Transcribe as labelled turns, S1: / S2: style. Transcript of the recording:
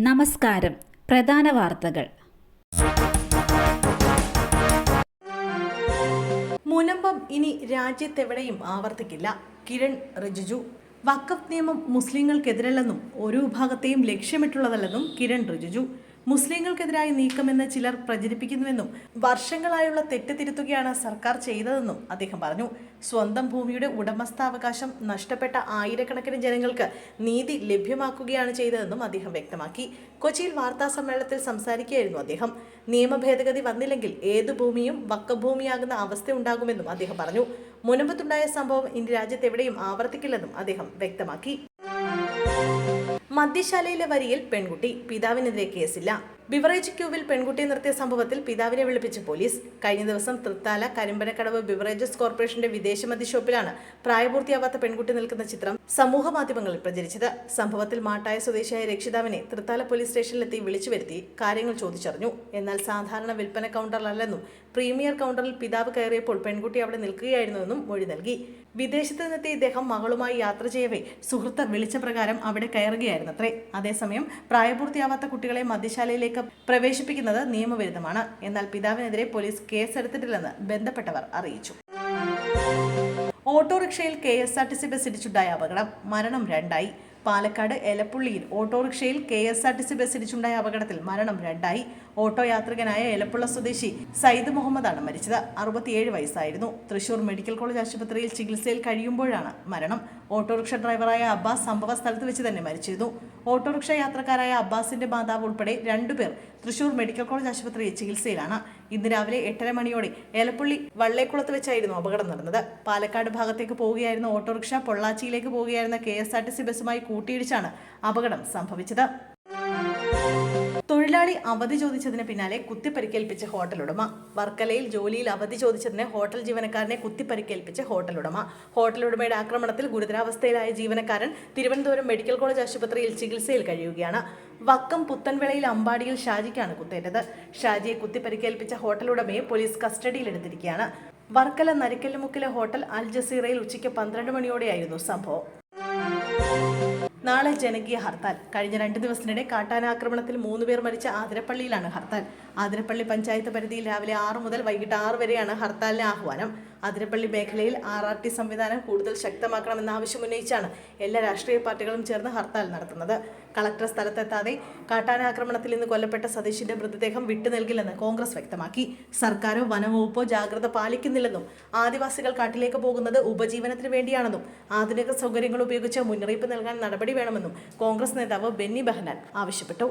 S1: നമസ്കാരം. പ്രധാന വാർത്തകൾ.
S2: മുനമ്പം ഇനി രാജ്യത്തെവിടെയും ആവർത്തിക്കില്ല. കിരൺ റിജിജു. വഖഫ് നിയമം മുസ്ലിങ്ങൾക്കെതിരല്ലെന്നും ഒരു വിഭാഗത്തെയും ലക്ഷ്യമിട്ടുള്ളതല്ലെന്നും കിരൺ റിജിജു. മുസ്ലിങ്ങൾക്കെതിരായ നീക്കമെന്ന് ചിലർ പ്രചരിപ്പിക്കുന്നുവെന്നും വർഷങ്ങളായുള്ള തെറ്റ് തിരുത്തുകയാണ് സർക്കാർ ചെയ്തതെന്നും അദ്ദേഹം പറഞ്ഞു. സ്വന്തം ഭൂമിയുടെ ഉടമസ്ഥാവകാശം നഷ്ടപ്പെട്ട ആയിരക്കണക്കിന് ജനങ്ങൾക്ക് നീതി ലഭ്യമാക്കുകയാണ് ചെയ്തതെന്നും അദ്ദേഹം വ്യക്തമാക്കി. കൊച്ചിയിൽ വാർത്താ സമ്മേളനത്തിൽ സംസാരിക്കുകയായിരുന്നു അദ്ദേഹം. നിയമ ഭേദഗതി വന്നില്ലെങ്കിൽ ഏതു ഭൂമിയും വഖഫ് ഭൂമിയാകുന്ന അവസ്ഥയുണ്ടാകുമെന്നും അദ്ദേഹം പറഞ്ഞു. മുനമ്പത്തുണ്ടായ സംഭവം ഇനി രാജ്യത്തെവിടെയും ആവർത്തിക്കില്ലെന്നും അദ്ദേഹം വ്യക്തമാക്കി. മദ്യശാലയിലെ വരിയിൽ പെൺകുട്ടി, പിതാവിനെതിരെ കേസില്ല. ബിവറേജ് ക്യൂവിൽ പെൺകുട്ടിയെ നിർത്തിയ സംഭവത്തിൽ പിതാവിനെ വിളിപ്പിച്ച് പോലീസ്. കഴിഞ്ഞ ദിവസം തൃത്താല കരിമ്പനക്കടവ് ബിവറേജസ് കോർപ്പറേഷന്റെ വിദേശ മദ്യ ഷോപ്പിലാണ് പ്രായപൂർത്തിയാവാത്ത പെൺകുട്ടി നിൽക്കുന്ന ചിത്രം സമൂഹ മാധ്യമങ്ങളിൽ പ്രചരിച്ചത്. സംഭവത്തിൽ മാട്ടായ സ്വദേശിയായ രക്ഷിതാവിനെ തൃത്താല പോലീസ് സ്റ്റേഷനിലെത്തി വിളിച്ചു വരുത്തി കാര്യങ്ങൾ ചോദിച്ചറിഞ്ഞു. എന്നാൽ സാധാരണ വിൽപ്പന കൗണ്ടറിലല്ലെന്നും പ്രീമിയർ കൗണ്ടറിൽ പിതാവ് കയറിയപ്പോൾ പെൺകുട്ടി അവിടെ നിൽക്കുകയായിരുന്നുവെന്നും മൊഴി നൽകി. വിദേശത്ത് നിന്നെത്തിയ ഇദ്ദേഹം മകളുമായി യാത്ര ചെയ്യവേ സുഹൃത്ത് വിളിച്ച പ്രകാരം അവിടെ കയറുകയായിരുന്നത്രേ. അതേസമയം പ്രായപൂർത്തിയാവാത്ത കുട്ടികളെ മദ്യശാലയിലേക്ക് പ്രവേശിപ്പിക്കുന്നത് നിയമവിരുദ്ധമാണ്. എന്നാൽ പിതാവിനെതിരെ പോലീസ് കേസെടുത്തിട്ടില്ലെന്ന് ബന്ധപ്പെട്ടവർ അറിയിച്ചു. ഓട്ടോറിക്ഷയിൽ KSRTC ബസ് ഇടിച്ചുണ്ടായ അപകടം, മരണം 2ആയി. പാലക്കാട് എലപ്പുള്ളിയിൽ ഓട്ടോറിക്ഷയിൽ KSRTC ബസ് ഇടിച്ചുണ്ടായ അപകടത്തിൽ മരണം 2ആയി. ഓട്ടോ യാത്രികനായ എലപ്പുള്ള സ്വദേശി സയ്യിദ് മുഹമ്മദാണ് മരിച്ചത്. 67 വയസ്സായിരുന്നു. തൃശൂർ മെഡിക്കൽ കോളേജ് ആശുപത്രിയിൽ ചികിത്സയിൽ കഴിയുമ്പോഴാണ് മരണം. ഓട്ടോറിക്ഷ ഡ്രൈവറായ അബ്ബാസ് സംഭവ സ്ഥലത്ത് വെച്ച് തന്നെ മരിച്ചിരുന്നു. ഓട്ടോറിക്ഷ യാത്രക്കാരായ അബ്ബാസിന്റെ മാതാവ് ഉൾപ്പെടെ 2 പേർ തൃശൂർ മെഡിക്കൽ കോളേജ് ആശുപത്രിയിൽ ചികിത്സയിലാണ്. ഇന്ന് രാവിലെ 8:30 മണിയോടെ എലപ്പുള്ളി വള്ളേക്കുളത്ത് വെച്ചായിരുന്നു അപകടം നടന്നത്. പാലക്കാട് ഭാഗത്തേക്ക് പോവുകയായിരുന്ന ഓട്ടോറിക്ഷ പൊള്ളാച്ചിയിലേക്ക് പോവുകയായിരുന്ന KSRTC ബസുമായി കൂട്ടിയിടിച്ചാണ് അപകടം സംഭവിച്ചത്. തൊഴിലാളി അവധി ചോദിച്ചതിന് പിന്നാലെ കുത്തിപ്പരിക്കേൽപ്പിച്ച ഹോട്ടൽ ഉടമ. വർക്കലയിൽ ജോലിയിൽ അവധി ചോദിച്ചതിന് ഹോട്ടൽ ജീവനക്കാരനെ കുത്തിപ്പരിക്കേൽപ്പിച്ച ഹോട്ടൽ ഉടമ. ഹോട്ടൽ ഉടമയുടെ ആക്രമണത്തിൽ ഗുരുതരാവസ്ഥയിലായ ജീവനക്കാരൻ തിരുവനന്തപുരം മെഡിക്കൽ കോളേജ് ആശുപത്രിയിൽ ചികിത്സയിൽ കഴിയുകയാണ്. വക്കം പുത്തൻവിളയിൽ അമ്പാടിയിൽ ഷാജിക്കാണ് കുത്തേറ്റത്. ഷാജിയെ കുത്തിപ്പരിക്കേൽപ്പിച്ച ഹോട്ടൽ ഉടമയെ പോലീസ് കസ്റ്റഡിയിലെടുത്തിരിക്കുകയാണ്. വർക്കല നരിക്കല്ലുമുക്കിലെ ഹോട്ടൽ അൽ ജസീറയിൽ ഉച്ചയ്ക്ക് 12 മണിയോടെയായിരുന്നു സംഭവം. നാളെ ജനകീയ ഹർത്താൽ. കഴിഞ്ഞ 2 ദിവസത്തിനിടെ കാട്ടാനാക്രമണത്തിൽ 3 പേർ മരിച്ച ആതിരപ്പള്ളിയിലാണ് ഹർത്താൽ. ആതിരപ്പള്ളി പഞ്ചായത്ത് പരിധിയിൽ രാവിലെ 6 മുതൽ വൈകിട്ട് 6 വരെയാണ് ഹർത്താലിന് ആഹ്വാനം. ആതിരപ്പള്ളി മേഖലയിൽ RRT സംവിധാനം കൂടുതൽ ശക്തമാക്കണമെന്ന ആവശ്യമുന്നയിച്ചാണ് എല്ലാ രാഷ്ട്രീയ പാർട്ടികളും ചേർന്ന് ഹർത്താൽ നടത്തുന്നത്. കളക്ടർ സ്ഥലത്തെത്താതെ കാട്ടാനാക്രമണത്തിൽ ഇന്ന് കൊല്ലപ്പെട്ട സതീഷിന്റെ മൃതദേഹം വിട്ടു നൽകില്ലെന്ന് കോൺഗ്രസ് വ്യക്തമാക്കി. സർക്കാരോ വനംവകുപ്പോ ജാഗ്രത പാലിക്കുന്നില്ലെന്നും ആദിവാസികൾ കാട്ടിലേക്ക് പോകുന്നത് ഉപജീവനത്തിന് വേണ്ടിയാണെന്നും ആധുനിക സൗകര്യങ്ങൾ ഉപയോഗിച്ച് മുന്നറിയിപ്പ് നൽകാൻ നടപടി വേണമെന്നും കോൺഗ്രസ് നേതാവ് ബെന്നി ബെഹനാൻ ആവശ്യപ്പെട്ടു.